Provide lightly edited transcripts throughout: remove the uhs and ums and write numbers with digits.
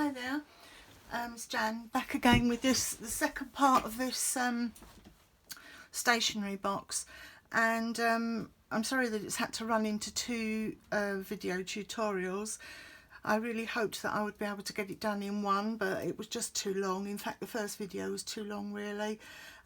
Hi there, it's Jan back again with the second part of this stationery box, and I'm sorry that it's had to run into two video tutorials. I really hoped that I would be able to get it done in one, but it was just too long. In fact, the first video was too long really,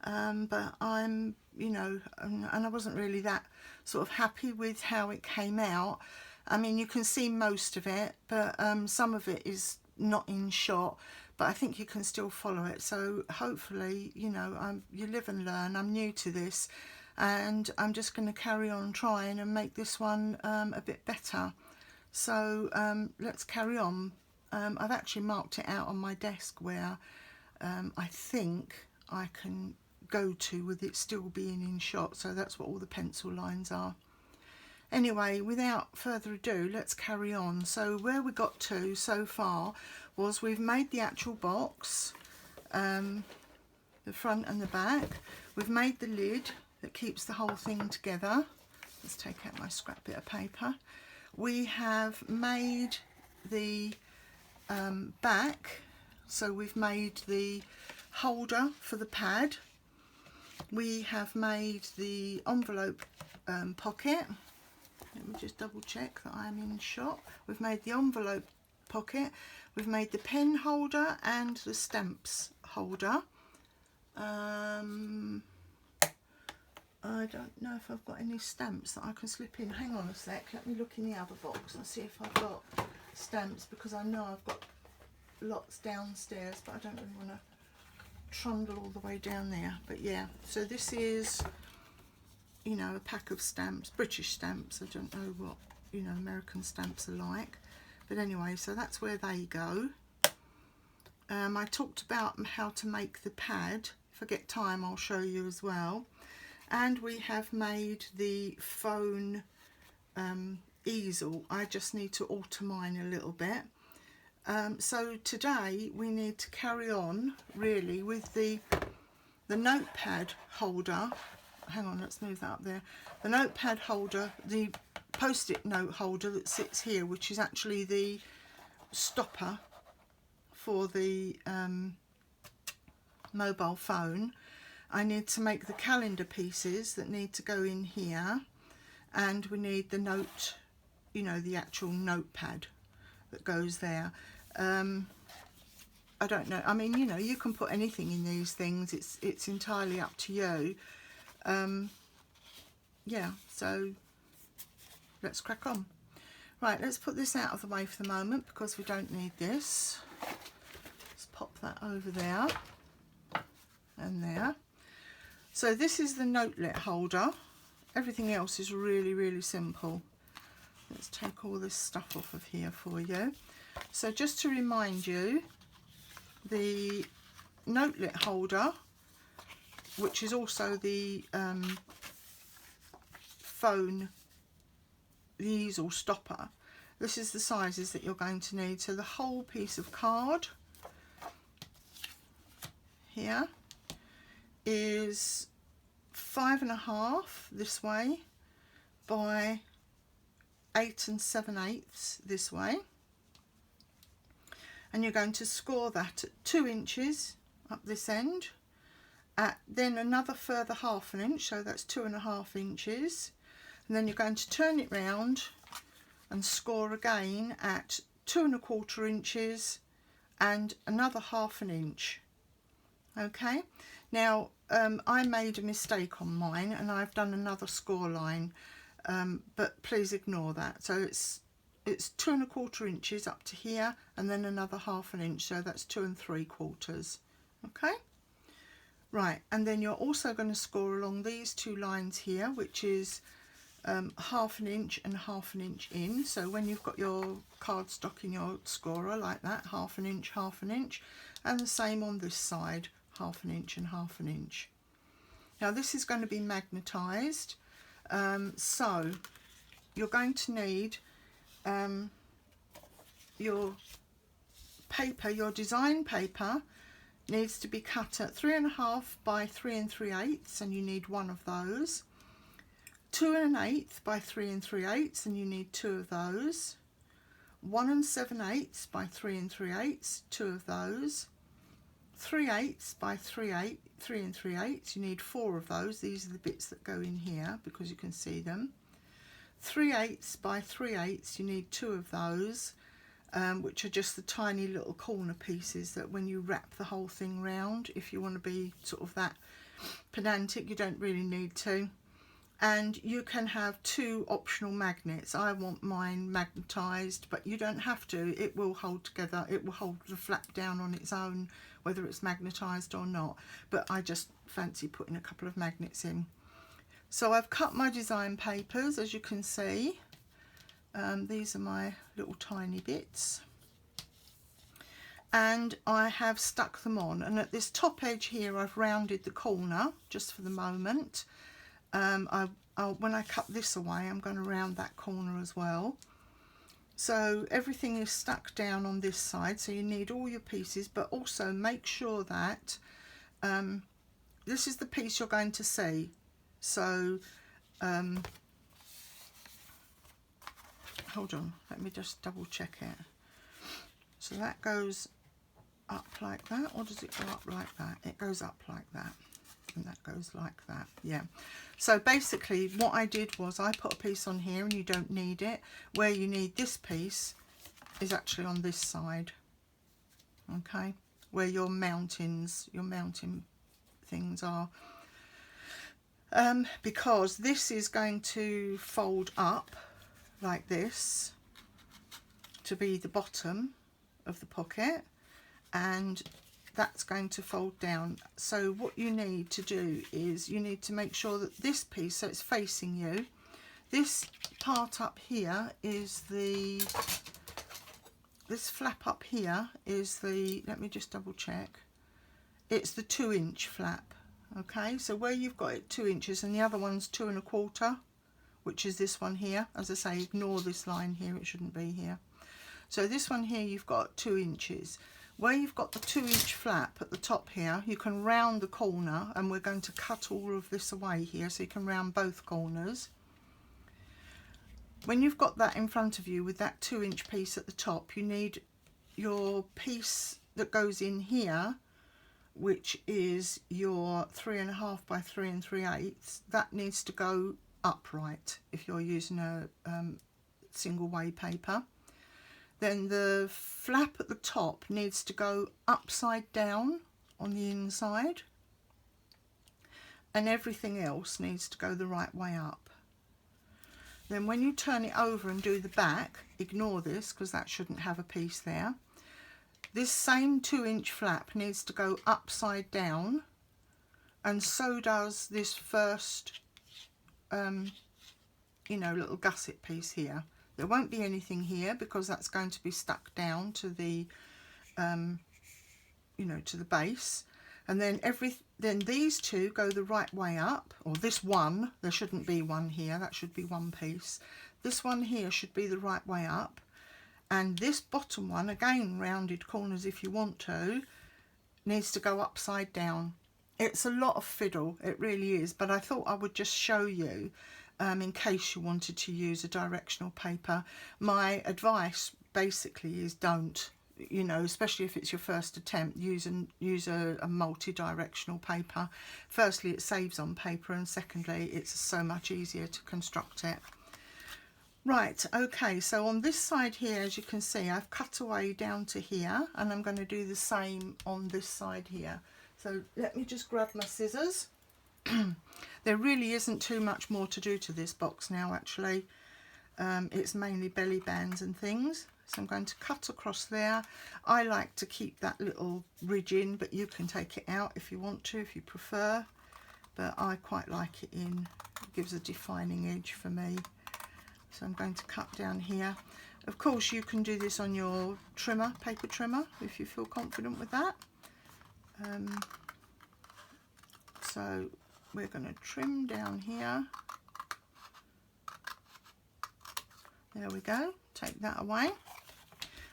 but I'm, you know, and I wasn't really that sort of happy with how it came out. I mean, you can see most of it, but some of it is not in shot, but I think you can still follow it. So hopefully, you know, you live and learn. I'm new to this, and I'm just going to carry on trying and make this one a bit better. So let's carry on. I've actually marked it out on my desk where I think I can go to with it still being in shot, so that's what all the pencil lines are. Anyway, without further ado, let's carry on. So where we got to so far was we've made the actual box, the front and the back. We've made the lid that keeps the whole thing together. Let's take out my scrap bit of paper. We have made the back, so we've made the holder for the pad. We have made the envelope pocket. Let me just double check that I'm in shot. We've made the envelope pocket, we've made the pen holder and the stamps holder. I don't know if I've got any stamps that I can slip in. Hang on a sec, let me look in the other box and see if I've got stamps, because I know I've got lots downstairs, but I don't really want to trundle all the way down there. But yeah, so this is, you know, a pack of stamps, British stamps. I don't know what, you know, American stamps are like, but anyway, so that's where they go. I talked about how to make the pad. If I get time, I'll show you as well. And we have made the phone easel. I just need to alter mine a little bit. So today we need to carry on really with the notepad holder. Hang on, let's move that up there. The notepad holder, the post-it note holder that sits here, which is actually the stopper for the mobile phone. I need to make the calendar pieces that need to go in here, and we need the note, you know, the actual notepad that goes there. I don't know, I mean, you know, you can put anything in these things, it's entirely up to you. Yeah, so let's crack on. Right, let's put this out of the way for the moment because we don't need this. Let's pop that over there and there. So this is the notelet holder. Everything else is really, really simple. Let's take all this stuff off of here for you. So just to remind you, the notelet holder, which is also the phone, the easel stopper, this is the sizes that you're going to need. So the whole piece of card here is 5.5 this way by 8 7/8 this way, and you're going to score that at 2 inches up this end, at then another further 1/2 inch, so that's 2.5 inches, and then you're going to turn it round and score again at 2.25 inches and another 1/2 inch. Okay, now I made a mistake on mine and I've done another score line, but please ignore that. So it's 2.25 inches up to here and then another 1/2 inch, so that's 2 3/4. Okay, right, and then you're also going to score along these two lines here, which is 1/2 inch and 1/2 inch in. So when you've got your cardstock in your scorer like that, 1/2 inch, 1/2 inch, and the same on this side, 1/2 inch and 1/2 inch. Now this is going to be magnetised, so you're going to need your paper, your design paper needs to be cut at 3.5 by 3 3/8, and you need one of those. 2 1/8 by 3 3/8, and you need two of those. 1 7/8 by 3 3/8, 2 of those. 3/8 by 3 3/8, you need 4 of those. These are the bits that go in here because you can see them. 3/8 by 3/8, you need 2 of those, which are just the tiny little corner pieces that when you wrap the whole thing round, if you want to be sort of that pedantic, you don't really need to. And you can have 2 optional magnets. I want mine magnetised, but you don't have to. It will hold together. It will hold the flap down on its own, whether it's magnetised or not. But I just fancy putting a couple of magnets in. So I've cut my design papers, as you can see. These are my little tiny bits. And I have stuck them on. And at this top edge here, I've rounded the corner just for the moment. When I cut this away, I'm going to round that corner as well. So everything is stuck down on this side, so you need all your pieces, but also make sure that this is the piece you're going to see. So hold on, let me just double check it. So that goes up like that, or does it go up like that? It goes up like that. And that goes like that, yeah. So basically what I did was I put a piece on here, and you don't need it. Where you need this piece is actually on this side, okay, where your mounting things are, because this is going to fold up like this to be the bottom of the pocket, and that's going to fold down. So what you need to do is you need to make sure that this piece, so it's facing you, this part up here is the, this flap up here is the, let me just double check, it's the 2-inch flap, okay. So where you've got it 2 inches and the other one's 2 1/4, which is this one here, as I say, ignore this line here, it shouldn't be here. So this one here you've got 2 inches. Where you've got the 2-inch flap at the top here, you can round the corner, and we're going to cut all of this away here so you can round both corners. When you've got that in front of you with that 2-inch piece at the top, you need your piece that goes in here, which is your 3 1/2 by 3 3/8. That needs to go upright if you're using a single way paper. Then the flap at the top needs to go upside down on the inside, and everything else needs to go the right way up. Then when you turn it over and do the back, ignore this because that shouldn't have a piece there. This same 2-inch flap needs to go upside down, and so does this first little gusset piece here. There won't be anything here because that's going to be stuck down to the to the base. And then then these two go the right way up, or this one, there shouldn't be one here, that should be one piece. This one here should be the right way up, and this bottom one, again rounded corners if you want to, needs to go upside down. It's a lot of fiddle, it really is, but I thought I would just show you in case you wanted to use a directional paper. My advice basically is don't, especially if it's your first attempt, use a multi-directional paper. Firstly, it saves on paper, and secondly, it's so much easier to construct it. Right, okay, so on this side here, as you can see, I've cut away down to here, and I'm going to do the same on this side here. So let me just grab my scissors. There really isn't too much more to do to this box now, actually. It's mainly belly bands and things. So I'm going to cut across there. I like to keep that little ridge in, but you can take it out if you want to, if you prefer. But I quite like it in. It gives a defining edge for me. So I'm going to cut down here. Of course, you can do this on your trimmer, paper trimmer, if you feel confident with that. So we're going to trim down here. There we go. Take that away.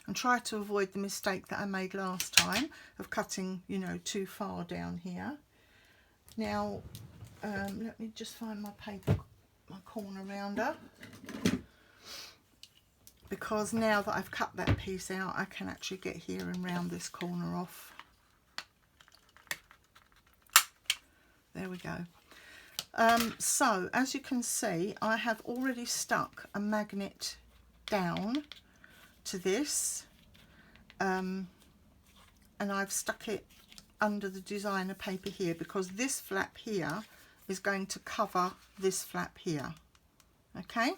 And try to avoid the mistake that I made last time of cutting, too far down here. Now, let me just find my paper, my corner rounder. because now that I've cut that piece out, I can actually get here and round this corner off. There we go. So as you can see, I have already stuck a magnet down to this, and I've stuck it under the designer paper here, because this flap here is going to cover this flap here. Okay,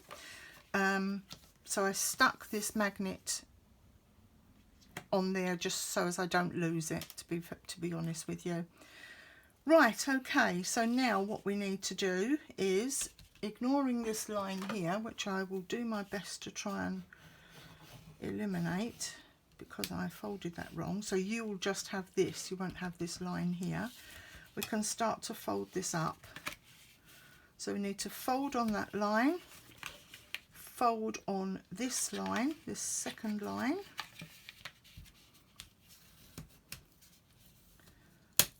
so I stuck this magnet on there just so as I don't lose it, to be honest with you. Right, okay, so now what we need to do is, ignoring this line here, which I will do my best to try and eliminate because I folded that wrong, so you will just have this, you won't have this line here. We can start to fold this up. So we need to fold on that line, fold on this line, this second line,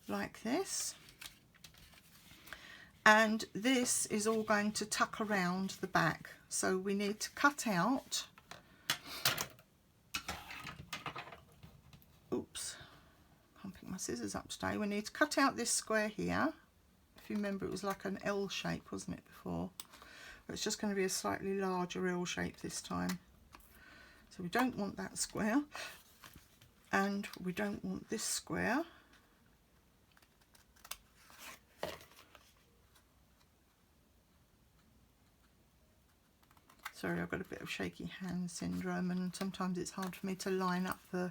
like this, and this is all going to tuck around the back. So we need to cut out, oops, can't pick my scissors up today. We need to cut out this square here. If you remember, it was like an L shape, wasn't it, before? But it's just going to be a slightly larger L shape this time. So we don't want that square, and we don't want this square. Sorry, I've got a bit of shaky hand syndrome, and sometimes it's hard for me to line up the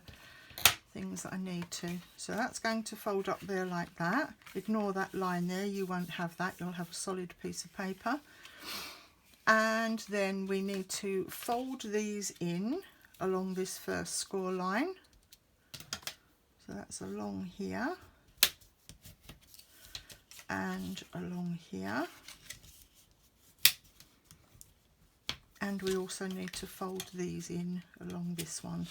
things that I need to. So that's going to fold up there like that. Ignore that line there, you won't have that, you'll have a solid piece of paper. And then we need to fold these in along this first score line. So that's along here and along here. And we also need to fold these in along this one,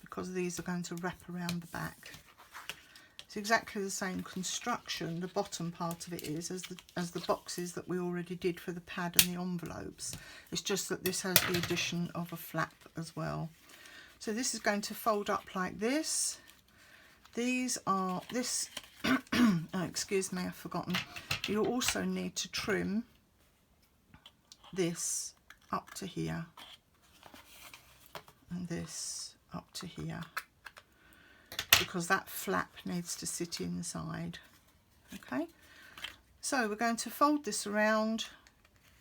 because these are going to wrap around the back. It's exactly the same construction, the bottom part of it is, as the boxes that we already did for the pad and the envelopes. It's just that this has the addition of a flap as well. So this is going to fold up like this. These are, this, oh, excuse me, I've forgotten. You also need to trim this up to here and this up to here, because that flap needs to sit inside. Okay, so we're going to fold this around.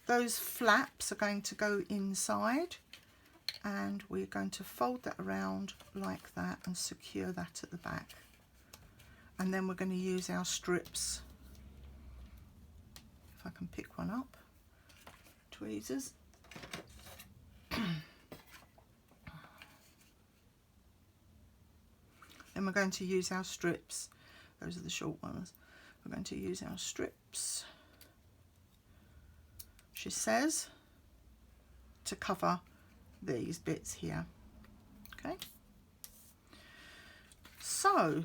Those flaps are going to go inside, and we're going to fold that around like that and secure that at the back. And then we're going to use our strips. If I can pick one up. Tweezers. Then we're going to use our strips. Those are the short ones. We're going to use our strips, she says, to cover these bits here. Okay, so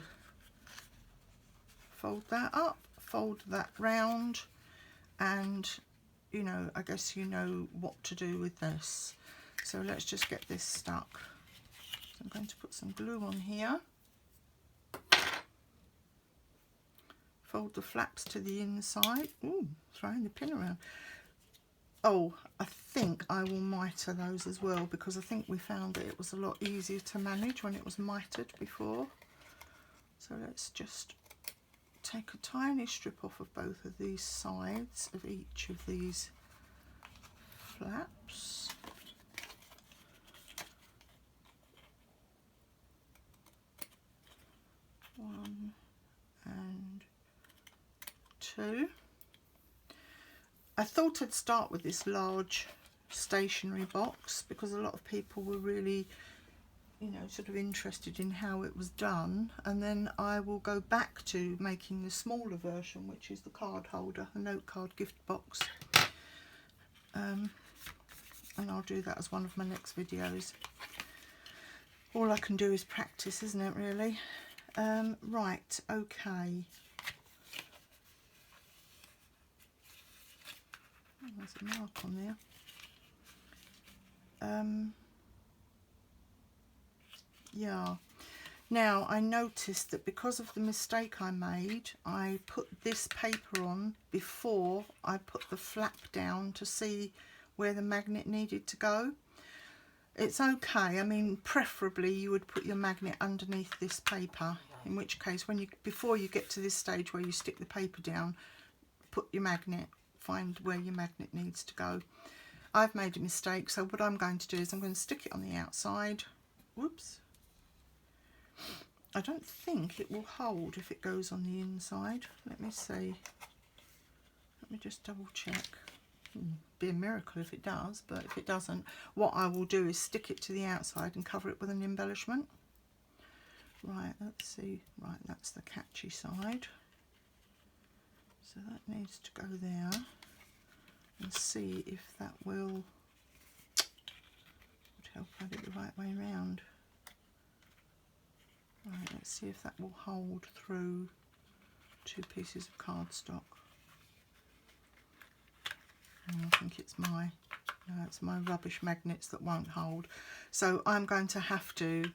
fold that up, fold that round, and you know, I guess you know what to do with this. So let's just get this stuck. So I'm going to put some glue on here. Fold the flaps to the inside. Ooh, throwing the pin around. Oh, I think I will mitre those as well, because I think we found that it was a lot easier to manage when it was mitred before. So let's just take a tiny strip off of both of these sides of each of these flaps. One and two. I thought I'd start with this large stationery box because a lot of people were really, you know, sort of interested in how it was done, and then I will go back to making the smaller version, which is the card holder, a note card gift box, and I'll do that as one of my next videos. All I can do is practice, isn't it, really? Right, okay. Oh, there's a mark on there. yeah. Now I noticed that because of the mistake I made, I put this paper on before I put the flap down to see where the magnet needed to go. It's okay, I mean preferably you would put your magnet underneath this paper, in which case before you get to this stage where you stick the paper down, put your magnet, find where your magnet needs to go. I've made a mistake, so what I'm going to do is I'm going to stick it on the outside. Whoops. I don't think it will hold if it goes on the inside. Let me see. Let me just double check. Be a miracle if it does, but if it doesn't, what I will do is stick it to the outside and cover it with an embellishment. Right, let's see. Right, that's the catchy side. So that needs to go there. And see if that will help I get the right way around. Right, let's see if that will hold through 2 pieces of cardstock. I think it's my rubbish magnets that won't hold. So I'm going to have to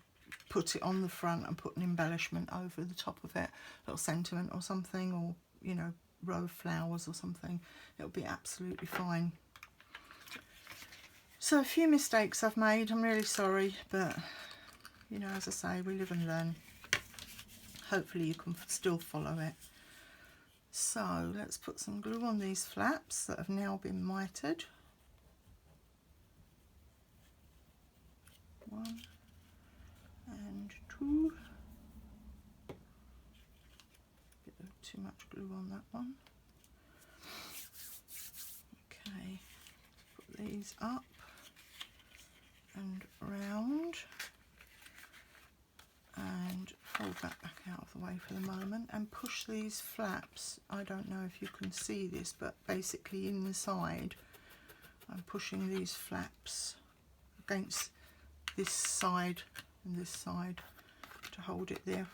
put it on the front and put an embellishment over the top of it, a little sentiment or something, or you know, row of flowers or something. It'll be absolutely fine. So a few mistakes I've made, I'm really sorry, but you know, as I say, we live and learn. Hopefully you can still follow it. So let's put some glue on these flaps that have now been mitered. 1 and 2. Bit of too much glue on that one. Okay, put these up and round and fold that back out of the way for the moment and push these flaps. I don't know if you can see this, but basically inside I'm pushing these flaps against this side and this side to hold it there,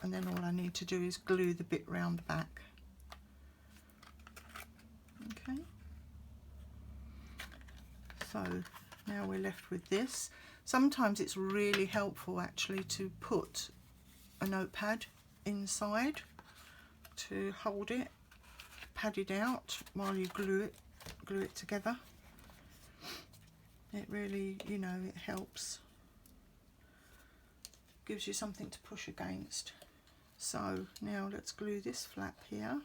and then all I need to do is glue the bit round the back. Okay, so now we're left with this. Sometimes it's really helpful actually to put a notepad inside to hold it, pad it out while you glue it together. It really, you know, it helps. Gives you something to push against. So now let's glue this flap here.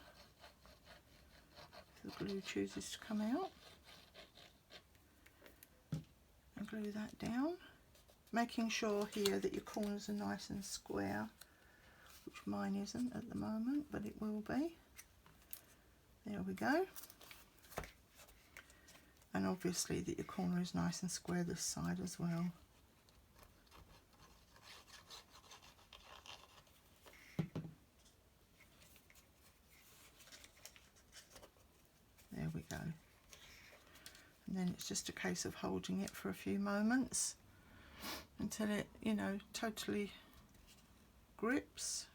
If the glue chooses to come out. And glue that down. Making sure here that your corners are nice and square, which mine isn't at the moment, but it will be. There we go. And obviously that your corner is nice and square this side as well. There we go. And then it's just a case of holding it for a few moments until it, you know, totally grips.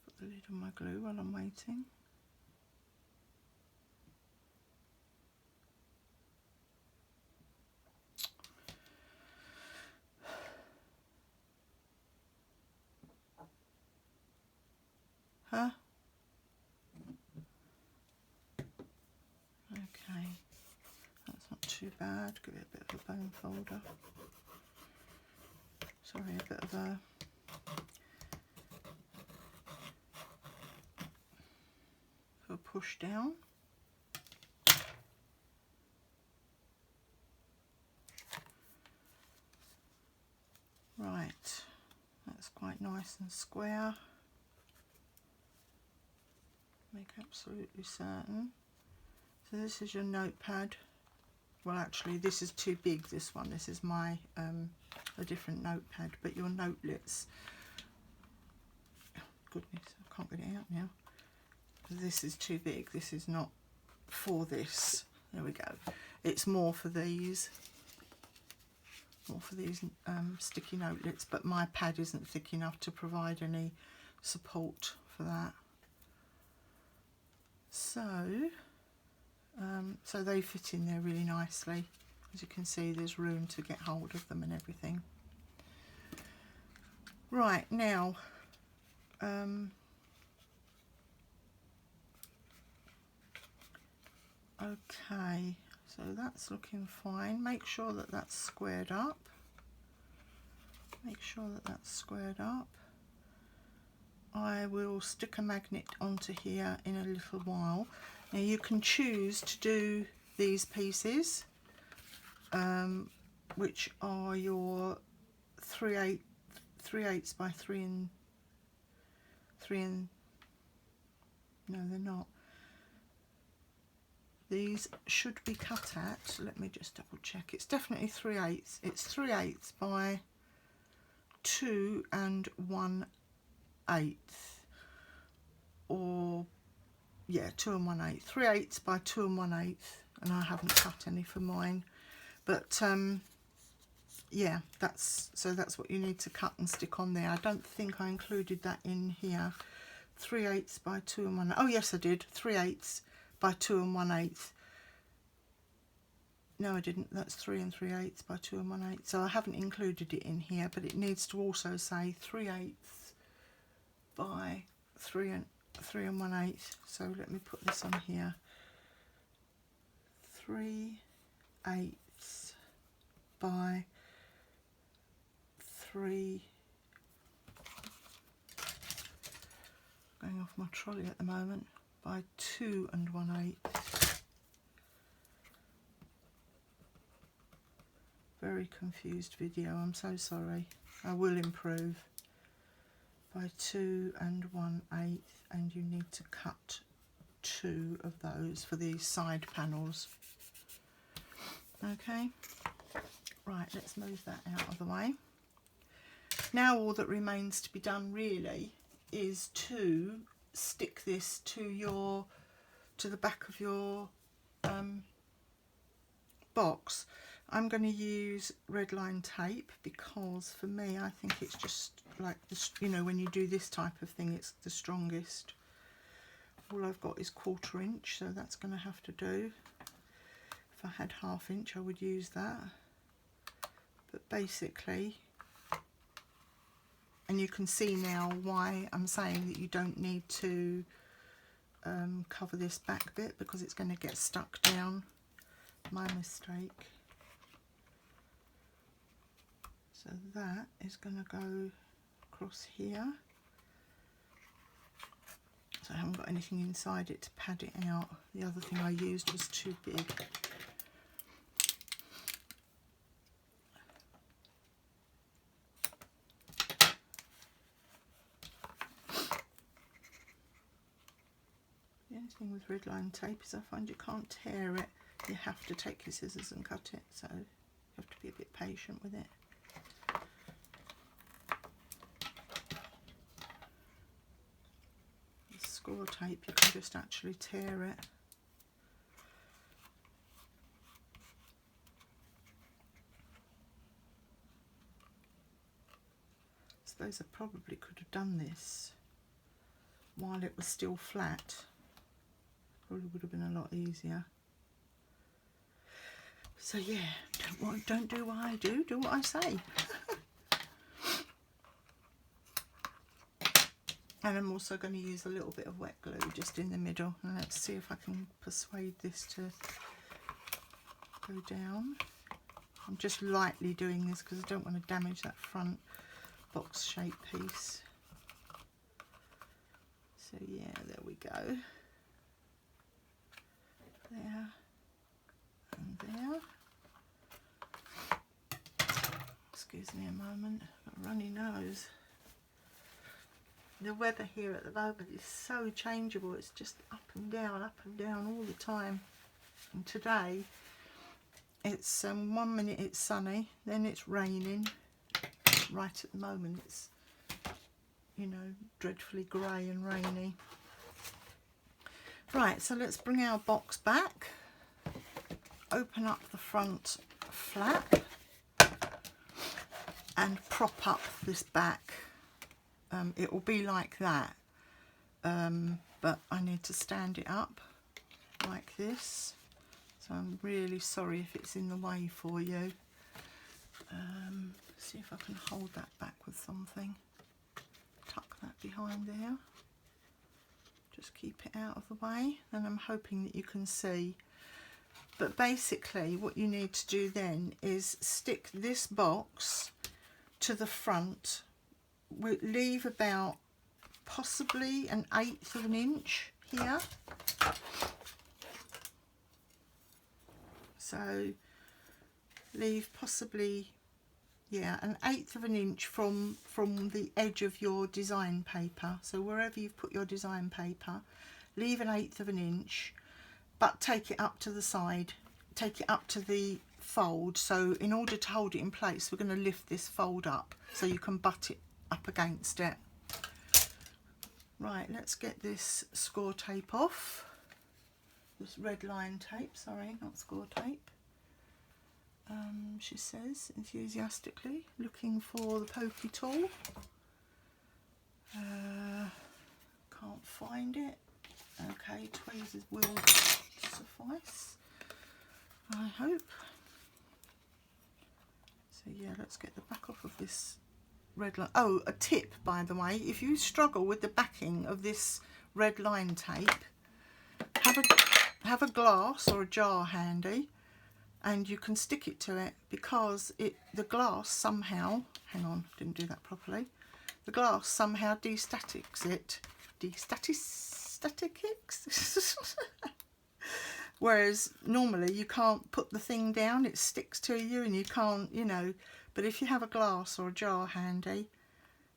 Put the lid on my glue while I'm waiting. Huh? Okay, that's not too bad. Give it a bit of a bone folder. Sorry, a bit of a push down. Right, that's quite nice and square. Make absolutely certain. So this is your notepad. Well, actually this is too big, this one. This is my a different notepad, but your notelets, oh, goodness, I can't get it out now. This is too big. This is not for this. There we go. It's more for these. More for these sticky notelets, but my pad isn't thick enough to provide any support for that. So so they fit in there really nicely. As you can see, there's room to get hold of them and everything. Right, now okay, so that's looking fine. Make sure that that's squared up. Make sure that that's squared up. I will stick a magnet onto here in a little while. Now you can choose to do these pieces, which are your 3/8 by 3 and no, they're not. These should be cut at, let me just double check, it's definitely 3/8. It's 3/8 by 2 1/8, or yeah, 2 1/8. 3/8 by 2 1/8, and I haven't cut any for mine, but yeah, that's what you need to cut and stick on there. I don't think I included that in here. 3/8 by 2 1/8. Oh yes, I did. 3/8 by 2 1/8. No, I didn't. That's 3 3/8 by 2 1/8. So I haven't included it in here, but it needs to also say 3/8 by 3 1/8. So let me put this on here. 3/8 by 3. Going off my trolley at the moment. By 2 1/8. Very confused video, I'm so sorry. I will improve. By 2 1/8, and you need to cut 2 of those for these side panels. Okay, right, let's move that out of the way. Now all that remains to be done really is to stick this to the back of your box. I'm going to use red line tape because for me I think it's just like this, you know, when you do this type of thing it's the strongest. All I've got is 1/4 inch, so that's going to have to do. If I had 1/2 inch I would use that, but basically, and you can see now why I'm saying that you don't need to cover this back bit, because it's going to get stuck down. My mistake. So that is going to go across here. So I haven't got anything inside it to pad it out. The other thing I used was too big. The only thing with red line tape is I find you can't tear it. You have to take your scissors and cut it, so you have to be a bit patient with it. The score tape, you can just actually tear it. I suppose I probably could have done this while it was still flat. Probably would have been a lot easier. So yeah, don't do what I do what I say. And I'm also going to use a little bit of wet glue just in the middle, and let's see if I can persuade this to go down. I'm just lightly doing this because I don't want to damage that front box shaped piece. So yeah, there we go. There and there. Excuse me a moment, I've got a runny nose. The weather here at the moment is so changeable, it's just up and down all the time. And today it's 1 minute it's sunny, then it's raining. Right at the moment it's, you know, dreadfully grey and rainy. Right, so let's bring our box back, open up the front flap and prop up this back. It will be like that but I need to stand it up like this, so I'm really sorry if it's in the way for you. See if I can hold that back with something. Tuck that behind there. Just keep it out of the way, and I'm hoping that you can see. But basically what you need to do then is stick this box to the front. We'll leave about possibly 1/8 of an inch here. So leave possibly, yeah, 1/8 of an inch from the edge of your design paper. So wherever you've put your design paper, leave 1/8 of an inch, but take it up to the side, take it up to the fold. So in order to hold it in place, we're going to lift this fold up so you can butt it up against it. Right, let's get this score tape off. This red line tape, sorry, not score tape. She says enthusiastically, looking for the pokey tool. Can't find it. Okay, tweezers will suffice, I hope. So yeah, let's get the back off of this red line. Oh, a tip, by the way, if you struggle with the backing of this red line tape, have a glass or a jar handy, and you can stick it to it, because the glass somehow, hang on, didn't do that properly, the glass somehow destatics it. Statics? Whereas normally you can't put the thing down, it sticks to you and you can't, you know, but if you have a glass or a jar handy,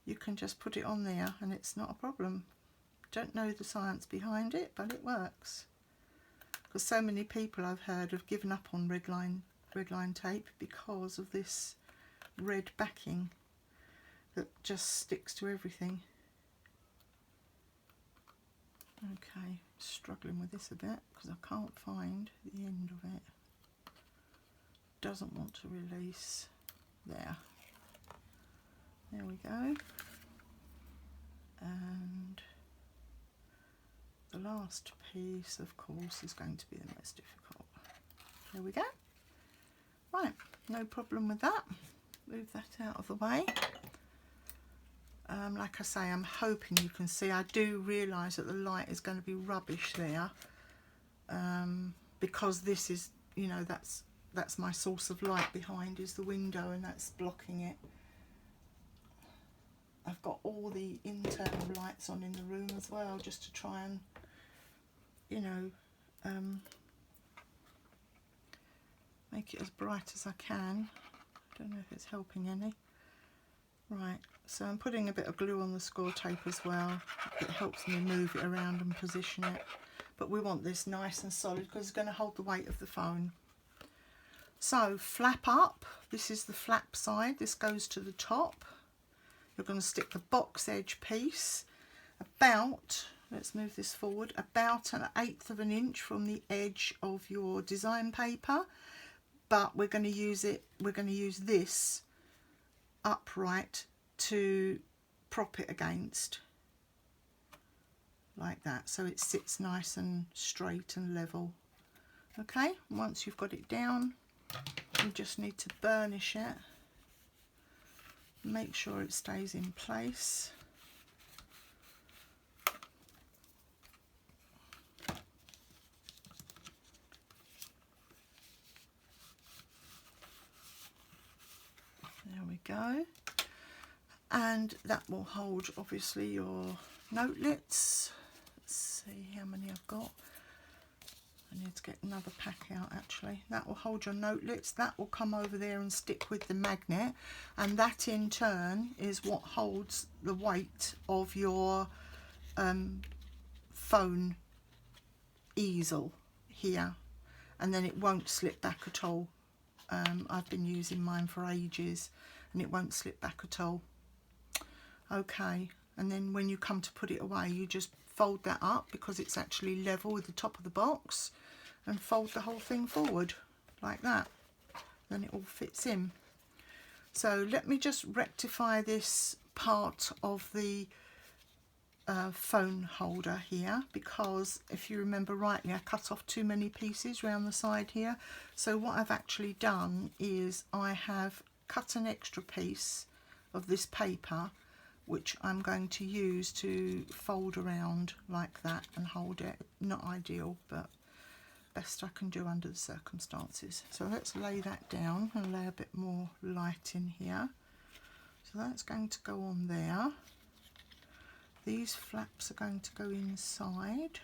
you can just put it on there and it's not a problem. Don't know the science behind it, but it works. Because so many people I've heard have given up on red line tape because of this red backing that just sticks to everything. Okay, struggling with this a bit because I can't find the end of it. Doesn't want to release. There we go. And the last piece, of course, is going to be the most difficult. There we go. Right, no problem with that. Move that out of the way. Like I say, I'm hoping you can see. I do realise that the light is going to be rubbish there, because this is, you know, that's my source of light behind is the window, and that's blocking it. I've got all the internal lights on in the room as well, just to try and, you know, make it as bright as I can. I don't know if it's helping any. Right, so I'm putting a bit of glue on the score tape as well. It helps me move it around and position it. But we want this nice and solid because it's going to hold the weight of the phone. So flap up, this is the flap side, this goes to the top. You're going to stick the box edge piece about, let's move this forward, about 1/8 of an inch from the edge of your design paper, but we're going to use this upright to prop it against, like that, so it sits nice and straight and level. Okay, once you've got it down, you just need to burnish it, make sure it stays in place. There we go. And that will hold obviously your notelets. Let's see how many I've got. I need to get another pack out actually. That will hold your notelets. That will come over there and stick with the magnet, and that in turn is what holds the weight of your phone easel here, and then it won't slip back at all. I've been using mine for ages and it won't slip back at all. Okay, and then when you come to put it away, you just fold that up because it's actually level with the top of the box, and fold the whole thing forward like that. Then it all fits in. So let me just rectify this part of the phone holder here, because if you remember rightly, I cut off too many pieces around the side here. So what I've actually done is I have cut an extra piece of this paper, which I'm going to use to fold around like that and hold it. Not ideal, but best I can do under the circumstances. So let's lay that down and lay a bit more light in here. So that's going to go on there. These flaps are going to go inside,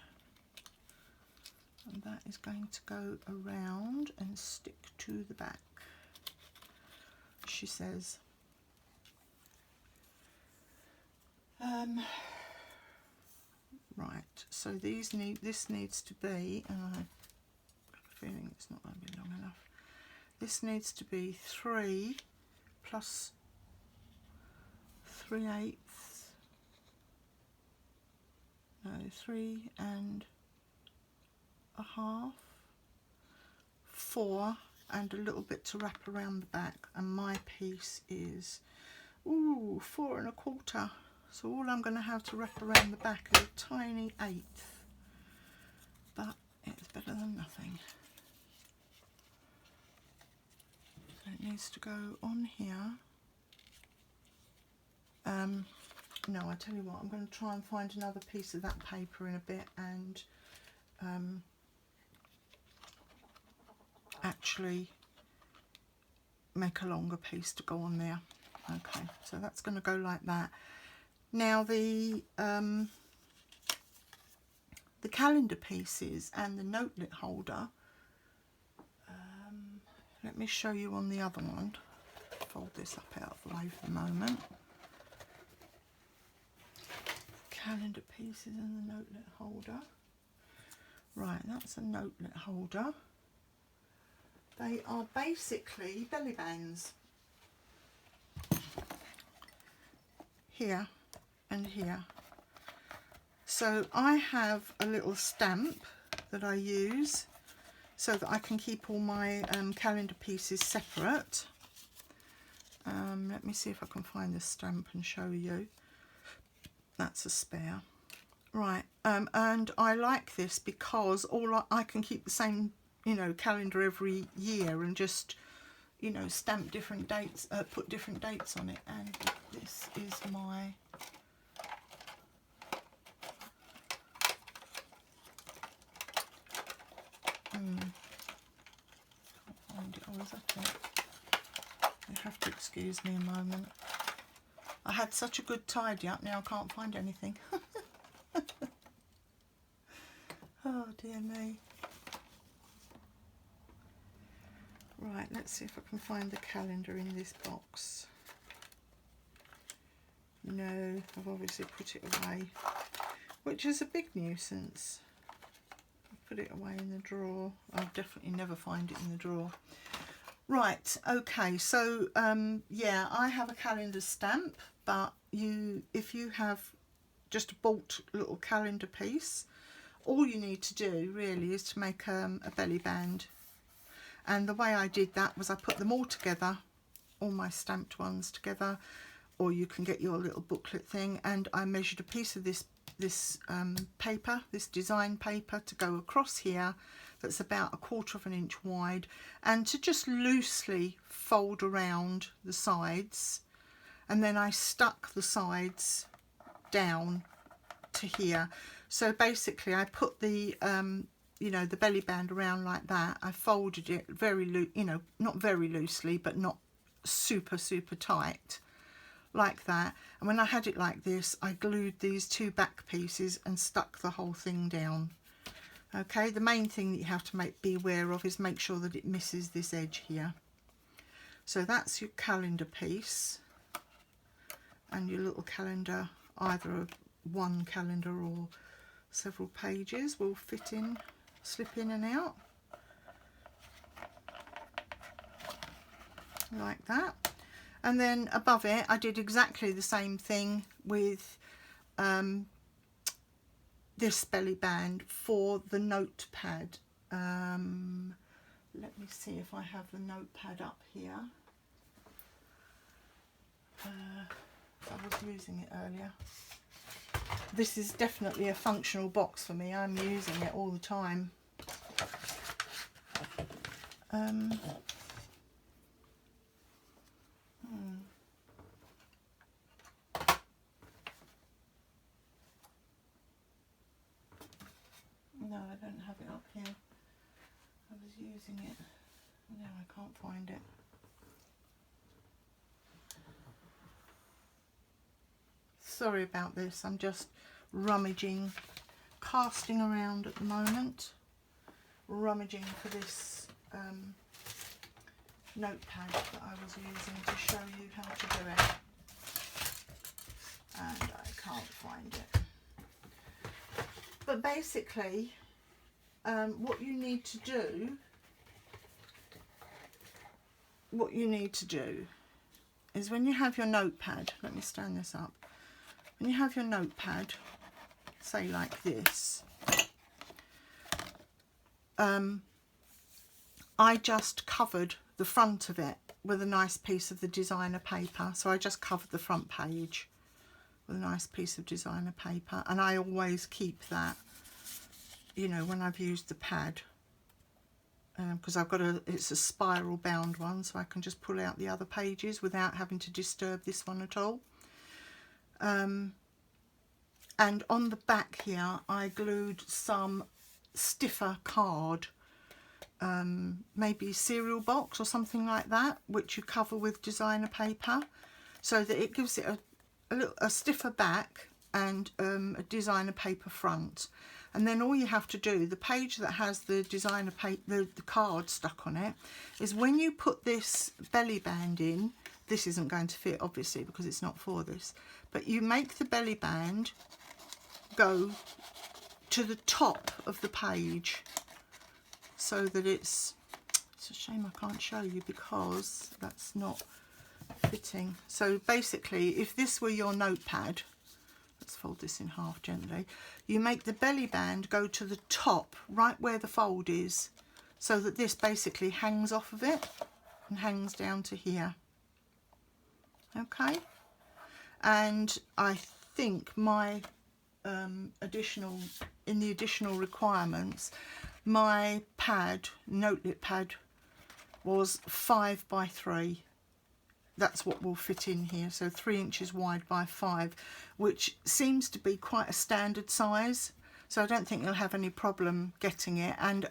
and that is going to go around and stick to the back, she says. Right, so this needs to be, and I've got a feeling it's not going to be long enough. This needs to be 3 plus 3/8. No, 3 1/2, 4, and a little bit to wrap around the back. And my piece is 4 1/4. So all I'm going to have to wrap around the back is a tiny 1/8, but it's better than nothing. So it needs to go on here. No, I tell you what, I'm going to try and find another piece of that paper in a bit and actually make a longer piece to go on there. Okay, so that's going to go like that. Now the calendar pieces and the notelet holder, let me show you on the other one. Fold this up out of the way for the moment. Calendar pieces and the notelet holder. Right, that's a notelet holder. They are basically belly bands. Here and here. So I have a little stamp that I use so that I can keep all my calendar pieces separate. Let me see if I can find this stamp and show you. That's a spare. Right, and I like this because I can keep the same, calendar every year and just, stamp different dates, put different dates on it. And this is my can't find it. Oh, is that it? You have to excuse me a moment. I had such a good tidy up, now I can't find anything. Oh dear me. Right, let's see if I can find the calendar in this box. No, I've obviously put it away, which is a big nuisance. I've put it away in the drawer. I'll definitely never find it in the drawer. Right, okay, so yeah, I have a calendar stamp, but if you have just a bought little calendar piece, all you need to do really is to make a belly band. And the way I did that was I put them all together, all my stamped ones together, or you can get your little booklet thing, and I measured a piece of this paper, this design paper, to go across here, that's about 1/4 inch wide, and to just loosely fold around the sides, and then I stuck the sides down to here. So basically I put the the belly band around like that. I folded it very not very loosely, but not super tight, like that. And when I had it like this, I glued these 2 back pieces and stuck the whole thing down. Okay, the main thing that you have to be aware of is make sure that it misses this edge here. So that's your calendar piece, and your little calendar, either one calendar or several pages, will fit in, slip in and out like that. And then above it I did exactly the same thing with this belly band for the notepad. Let me see if I have the notepad up here. I was using it earlier. this is definitely a functional box for me. I'm using it all the time. No, I don't have it up here. I was using it. No, I can't find it. Sorry about this. I'm just rummaging, casting around at the moment, rummaging for this notepad that I was using to show you how to do it, and I can't find it. But basically, what you need to do is when you have your notepad, let me stand this up, when you have your notepad, say like this, I just covered the front of it with a nice piece of the designer paper. So I just covered the front page with a nice piece of designer paper, and I always keep that, you know, when I've used the pad, because I've got it's a spiral bound one, so I can just pull out the other pages without having to disturb this one at all. And on the back here I glued some stiffer card, maybe cereal box or something like that, which you cover with designer paper, so that it gives it a stiffer back and a designer paper front. And then all you have to do, the page that has the designer paper, the card stuck on it, is when you put this belly band in, this isn't going to fit obviously because it's not for this, but you make the belly band go to the top of the page so that it's a shame I can't show you because that's not fitting. So basically, if this were your notepad, let's fold this in half gently, you make the belly band go to the top, right where the fold is, so that this basically hangs off of it and hangs down to here. Okay, and I think my additional requirements, my pad, notelit pad, was 5 by 3. That's what will fit in here, so 3 inches wide by 5, which seems to be quite a standard size, so I don't think you'll have any problem getting it. And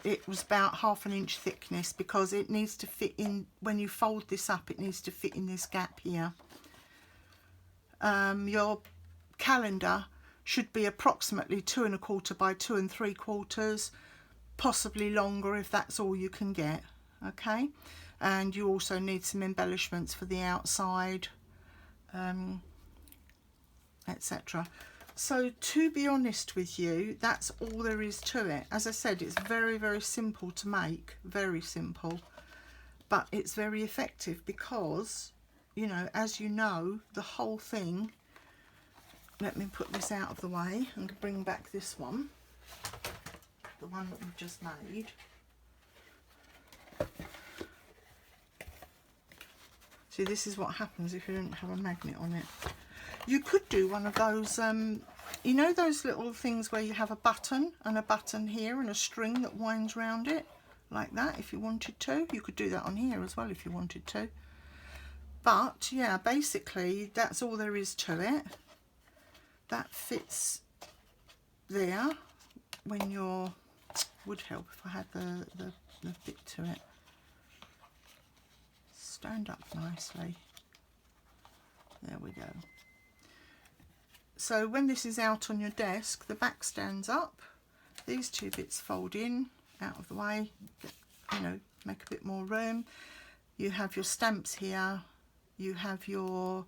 it was about 1/2 inch thickness, because it needs to fit in, when you fold this up, it needs to fit in this gap here. Your calendar should be approximately 2 1/4 by 2 3/4, possibly longer if that's all you can get. Okay, and you also need some embellishments for the outside, etc. So to be honest with you, that's all there is to it. As I said, it's very, very simple to make, very simple, but it's very effective because, you know, as you know, the whole thing, let me put this out of the way and bring back this one, the one that we've just made. See, this is what happens if you don't have a magnet on it. You could do one of those, you know those little things where you have a button here and a string that winds round it, like that, if you wanted to. You could do that on here as well if you wanted to. But yeah, basically that's all there is to it. That fits there. When you're, would help if I had the bit to it. Stand up nicely. There we go. So when this is out on your desk, the back stands up. These two bits fold in, out of the way, you know, make a bit more room. You have your stamps here, you have your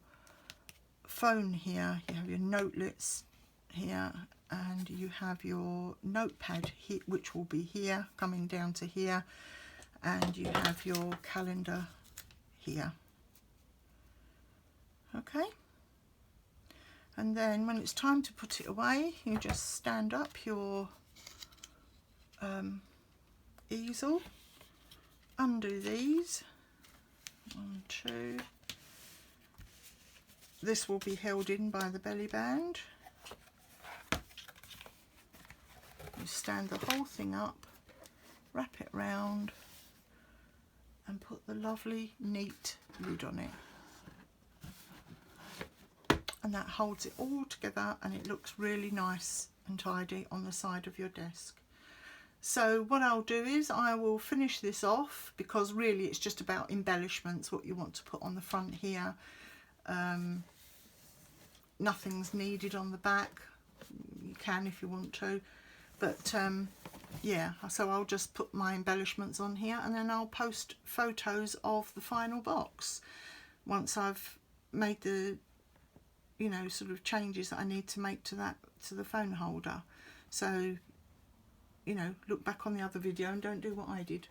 phone here, you have your notelets here, and you have your notepad here, which will be here, coming down to here, and you have your calendar here. Okay, and then when it's time to put it away, you just stand up your easel, undo these, 1, 2. This will be held in by the belly band, you stand the whole thing up, wrap it round and put the lovely neat lid on it. And that holds it all together and it looks really nice and tidy on the side of your desk. So what I'll do is I will finish this off, because really it's just about embellishments, what you want to put on the front here. Nothing's needed on the back. You can if you want to, but yeah, so I'll just put my embellishments on here and then I'll post photos of the final box once I've made the, you know, sort of changes that I need to make to that, to the phone holder. So, you know, look back on the other video and don't do what I did.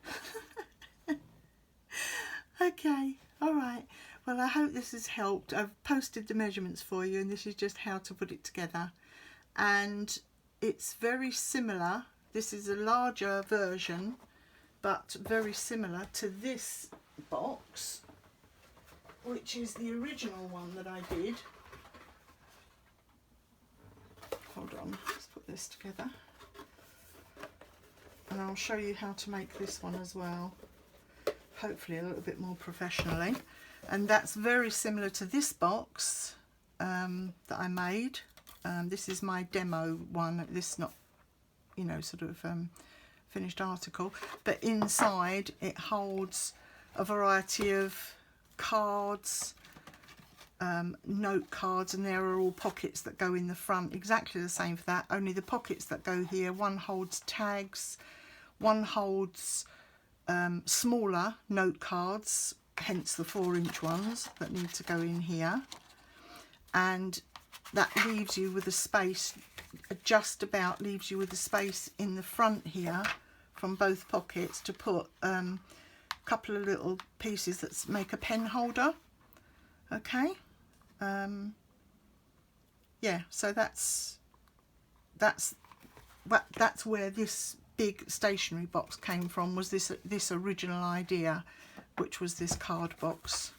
Okay, all right. Well, I hope this has helped. I've posted the measurements for you and this is just how to put it together. And it's very similar. This is a larger version, but very similar to this box, which is the original one that I did. Hold on, let's put this together. And I'll show you how to make this one as well. Hopefully a little bit more professionally. And that's very similar to this box that I made. This is my demo one. This is not, you know, sort of finished article. But inside it holds a variety of cards, note cards, and there are all pockets that go in the front, exactly the same for that, only the pockets that go here, one holds tags, one holds smaller note cards, hence the 4-inch ones that need to go in here, and that leaves you with a space, just about leaves you with a space in the front here from both pockets to put a couple of little pieces that make a pen holder. Okay. Yeah, so that's where this big stationery box came from, was this original idea, which was this card box.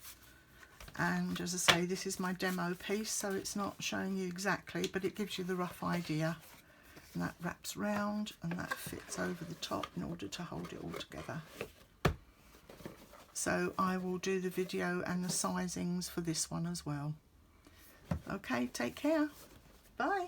And as I say, this is my demo piece, so it's not showing you exactly, but it gives you the rough idea. And that wraps round and that fits over the top in order to hold it all together. So I will do the video and the sizings for this one as well. Okay, take care. Bye.